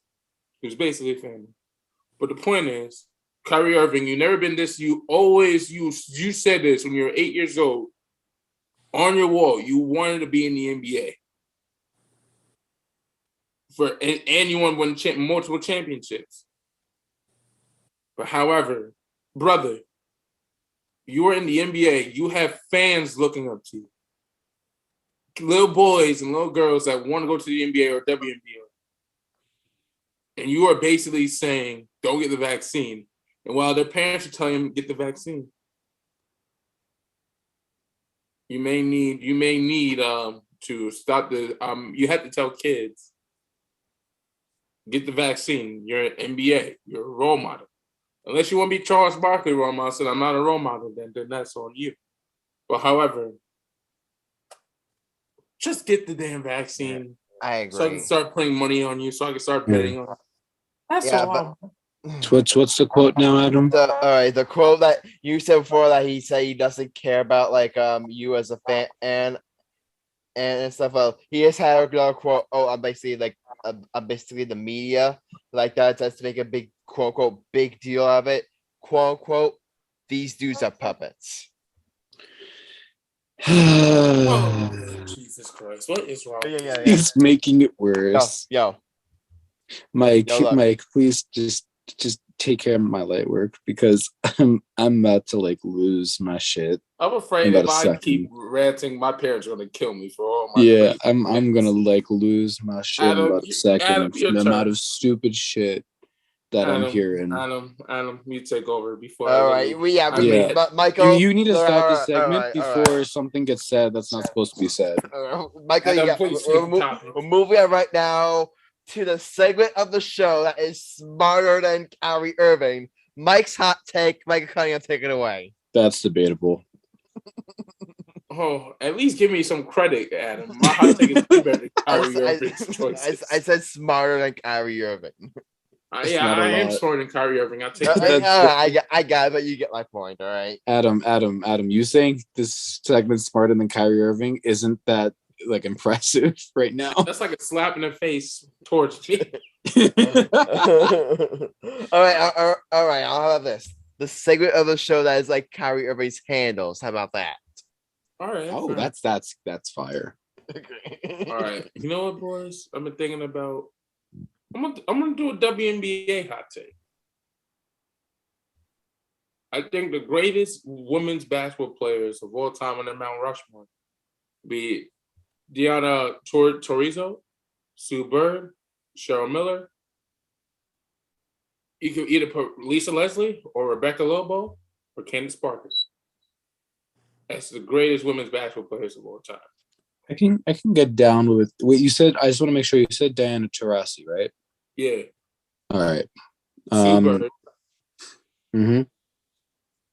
who's basically family. But the point is, Kyrie Irving, you never been this. You said this when you were 8 years old. On your wall, you wanted to be in the NBA. And you want to win multiple championships. But however, brother, you are in the NBA. You have fans looking up to you. Little boys and little girls that want to go to the NBA or WNBA. And you are basically saying, don't get the vaccine. And while their parents are telling them, get the vaccine. You may need to stop the you have to tell kids, get the vaccine. You're an NBA. You're a role model. Unless you want to be Charles Barkley role model, said I'm not a role model, then that's on you. But however, just get the damn vaccine. I agree. So I can start putting money on you, so I can start betting on you. That's all. What's the quote now, Adam? The quote that you said before, that he said he doesn't care about you as a fan and stuff. Well, he just had another quote. Oh, I'm basically the media, that. That's to make a big quote unquote big deal of it. Quote unquote, these dudes are puppets. Oh, Jesus Christ! What is wrong? Yeah. He's making it worse. Yo. Mike, please just take care of my light work because I'm about to like lose my shit. I'm afraid if I keep ranting, my parents are gonna kill me for all my. Yeah, I'm gonna like lose my shit Adam, in about a second. Adam, The amount of stupid shit that I'm hearing. Adam, you take over before. All right, Michael, you need to stop this segment before something gets said that's not supposed to be said. Michael, Adam, we're moving on right now to the segment of the show that is smarter than Kyrie Irving. Mike's hot take. Michael Cunningham, take it away. That's debatable. Oh, at least give me some credit, Adam. My hot take is better than Kyrie Irving's choices. I said smarter than Kyrie Irving. I am smarter than Kyrie Irving. I'll take I got it, but you get my point, all right? Adam, you saying this segment's smarter than Kyrie Irving, isn't that like impressive right now? That's like a slap in the face towards me. All right, I'll have this. The segment of the show that is like Kyrie Irving's handles. How about that? All right. Oh, that's fire. All right. You know what, boys? I've been thinking about. I'm gonna do a WNBA hot take. I think the greatest women's basketball players of all time on their Mount Rushmore be Diana Taurasi, Sue Bird, Cheryl Miller. You could either put Lisa Leslie or Rebecca Lobo or Candace Parker. That's the greatest women's basketball players of all time. I can get down with what you said. I just want to make sure you said Diana Taurasi, right? Yeah. All right. Sue Bird. Mm-hmm.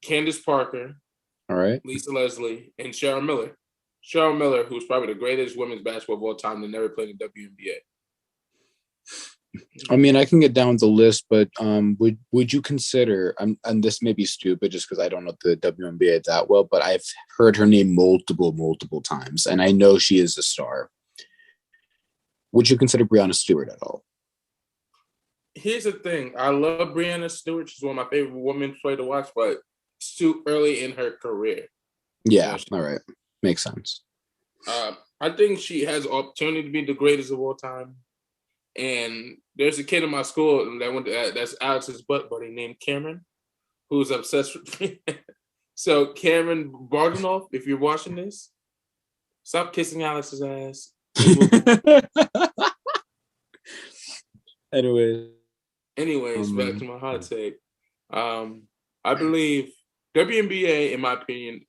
Candace Parker. All right. Lisa Leslie and Cheryl Miller. Cheryl Miller, who's probably the greatest women's basketball of all time that never played in WNBA. I mean, I can get down with the list, but would you consider? And this may be stupid, just because I don't know the WNBA that well, but I've heard her name multiple times, and I know she is a star. Would you consider Breanna Stewart at all? Here's the thing: I love Breanna Stewart. She's one of my favorite women play to watch, but it's too early in her career. Yeah, all right, makes sense. I think she has opportunity to be the greatest of all time. And there's a kid in my school that's Alex's butt buddy named Cameron, who's obsessed with me. So Cameron Bardenoff, if you're watching this, stop kissing Alex's ass. Anyways, back to my hot take. I believe WNBA, in my opinion,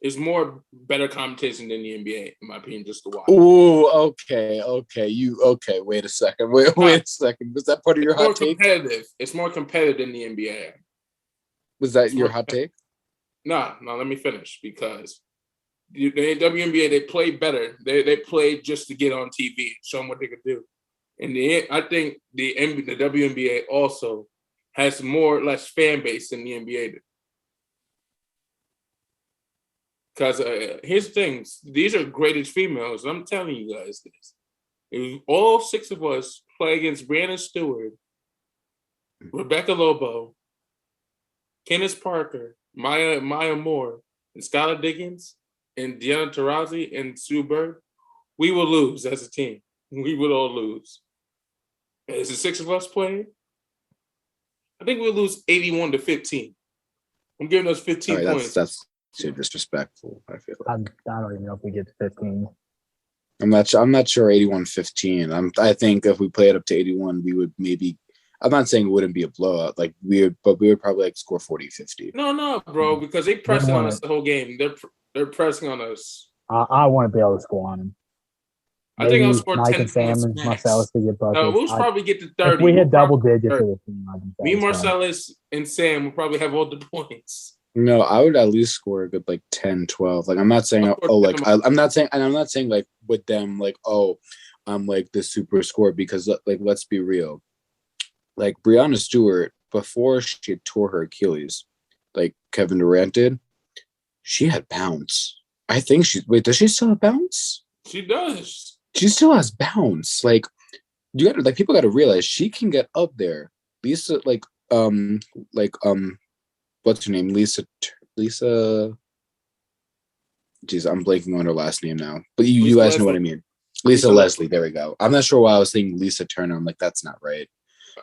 is more better competition than the NBA, in my opinion, just to watch. Ooh, okay. Wait a second. Wait a second. Was that part of your hot take? It's more competitive than the NBA. Was that your hot take? No, let me finish, because the WNBA, they play better. They play just to get on TV and show them what they could do. And I think the WNBA also has more or less fan base than the NBA. Because here's the thing, these are greatest females. I'm telling you guys this. If all six of us play against Breanna Stewart, Rebecca Lobo, Candace Parker, Maya Moore, and Skylar Diggins, and Diana Taurasi, and Sue Bird, we will lose as a team. We would all lose. As the six of us playing, I think we'll lose 81-15. I'm giving us 15 points. That's too disrespectful, I feel like. I don't even know if we get to 15. I'm not sure 81-15. I think if we play it up to 81, we would maybe. I'm not saying it wouldn't be a blowout, but we would probably like score 40-50. No, bro, because they pressing on us the whole game. They're pressing on us. I want to be able to score on them. I think I'll score Mike 10 and Sam points and max. Marcellus to get buckets. We'll probably get to 30. If we hit double digits, me, Marcellus, and Sam will probably have all the points. No, I would at least score a good like 10, 12. Like I'm not saying I'm not saying like with them like I'm like the super score, because like let's be real. Like Breanna Stewart, before she tore her Achilles, like Kevin Durant did, she had bounce. I think does she still have bounce? She does. She still has bounce. Like people gotta realize she can get up there. Lisa, what's her name? Lisa. Jeez, I'm blanking on her last name now. But you guys know what I mean. Lisa Leslie. There we go. I'm not sure why I was saying Lisa Turner. I'm like, that's not right.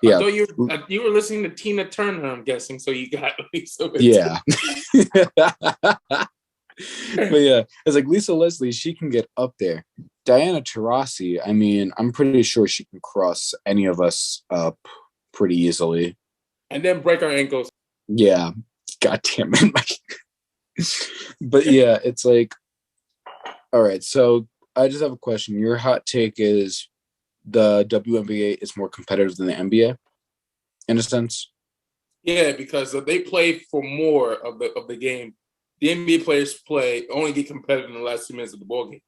I thought you were listening to Tina Turner, I'm guessing, so you got Lisa. Yeah. But yeah, it's like Lisa Leslie, she can get up there. Diana Taurasi, I mean, I'm pretty sure she can cross any of us up pretty easily. And then break our ankles. Yeah. God damn it, Mike. But yeah, it's like, all right, so I just have a question. Your hot take is the WNBA is more competitive than the NBA, in a sense? Yeah, because they play for more of the game. The NBA players only get competitive in the last 2 minutes of the ball game.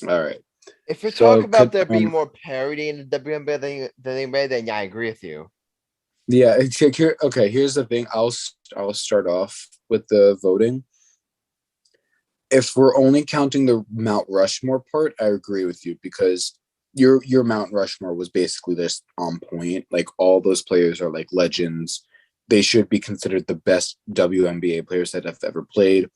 All right. If you're talking about there being more parity in the WNBA than the NBA, then yeah, I agree with you. Yeah. Okay. Here's the thing. I'll start off with the voting. If we're only counting the Mount Rushmore part, I agree with you because your Mount Rushmore was basically just on point. Like all those players are like legends. They should be considered the best WNBA players that have ever played.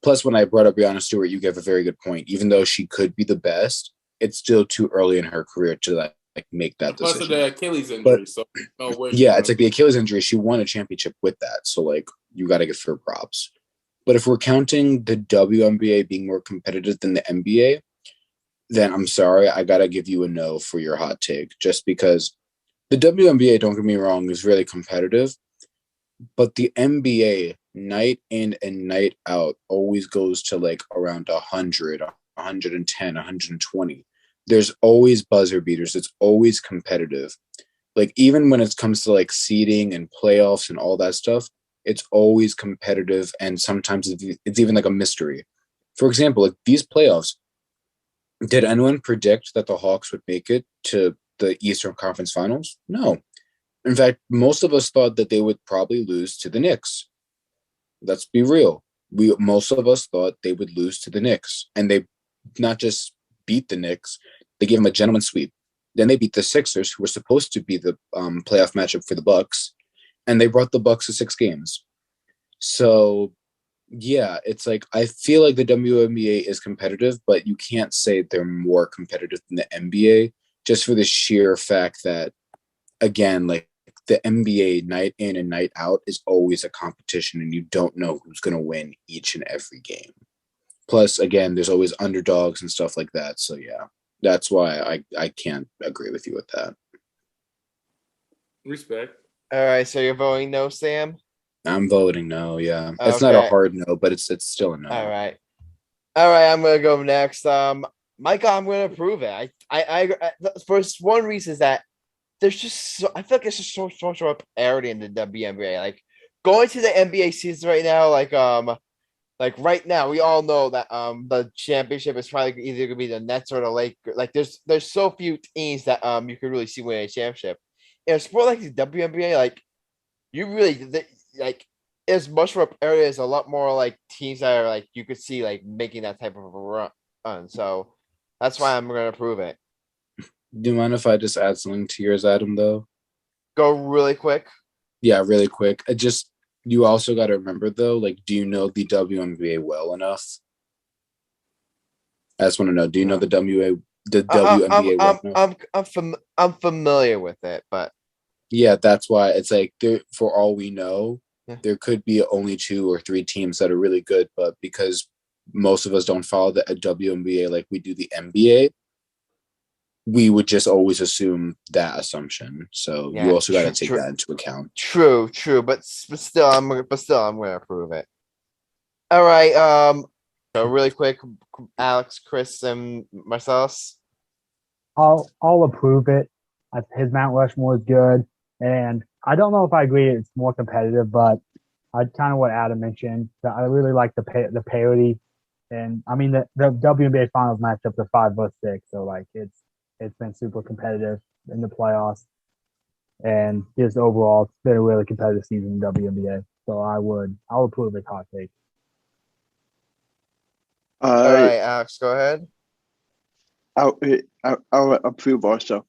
Plus, when I brought up Breanna Stewart, you gave a very good point. Even though she could be the best, it's still too early in her career to like make that decision. Plus of the Achilles injury. It's like the Achilles injury. She won a championship with that. So like you got to give her props. But if we're counting the WNBA being more competitive than the NBA, then I'm sorry, I got to give you a no for your hot take. Just because the WNBA, don't get me wrong, is really competitive. But the NBA, night in and night out, always goes to like around 100, 110, 120. There's always buzzer beaters. It's always competitive. Like even when it comes to like seeding and playoffs and all that stuff, it's always competitive. And sometimes it's even like a mystery. For example, like these playoffs, did anyone predict that the Hawks would make it to the Eastern Conference Finals? No. In fact, most of us thought that they would probably lose to the Knicks. Let's be real. Most of us thought they would lose to the Knicks. And they not just beat the Knicks, they gave them a gentleman's sweep. Then they beat the Sixers, who were supposed to be the playoff matchup for the Bucks. And they brought the Bucks to 6 games. So, yeah, it's like I feel like the WNBA is competitive, but you can't say they're more competitive than the NBA just for the sheer fact that, again, like the NBA night in and night out is always a competition and you don't know who's going to win each and every game. Plus, again, there's always underdogs and stuff like that. So, yeah, that's why I can't agree with you with that. Respect. All right, so you're voting no, Sam? I'm voting no, yeah. It's not a hard no, but it's still a no. All right, I'm going to go next. Michael, I'm going to approve it. I for one reason is that there's just I feel like it's just so much parity in the WNBA. Like going to the NBA season right now, like right now, we all know that the championship is probably either gonna be the Nets or the Lakers. Like there's so few teams that you could really see winning a championship. In a sport like the WNBA, like you really like as much more parity as a lot more like teams that are like you could see like making that type of a run. So that's why I'm gonna approve it. Do you mind if I just add something to yours, Adam, though? Go really quick. Yeah, really quick. You also got to remember, though, like, do you know the WNBA well enough? I just want to know, do you know the WNBA well enough? I'm familiar with it, but... Yeah, that's why it's like, for all we know, there could be only 2 or 3 teams that are really good, but because most of us don't follow the WNBA like we do the NBA, we would just always assume that assumption. So you also got to take that into account. True. But still, I'm going to approve it. All right. So really quick, Alex, Chris, and Marcellus. I'll approve it. His Mount Rushmore is good, and I don't know if I agree it's more competitive, but I kind of what Adam mentioned. That I really like the parity, and I mean the WNBA Finals matchup are 5 vs 6, so like it's been super competitive in the playoffs, and just overall, it's been a really competitive season in WNBA. So I'll approve it. Hot take. All right, Alex, go ahead. I'll approve also.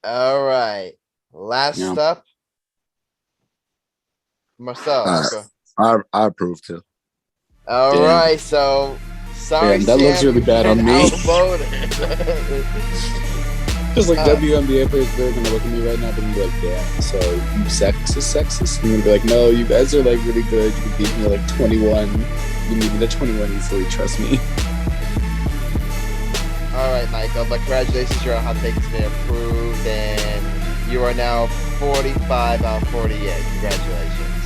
All right, last up, Marcel. I approve too. All right, so. Sorry, that looks really bad on me. Just like WNBA players, they're gonna look at me right now and be like, "Damn, so you sexist?" And I'm gonna be like, "No, you guys are like really good. You can beat me like 21. You beat me to 21 easily. Trust me." All right, Michael, but congratulations, your hot take has been approved, and you are now 45 out of 48. Congratulations.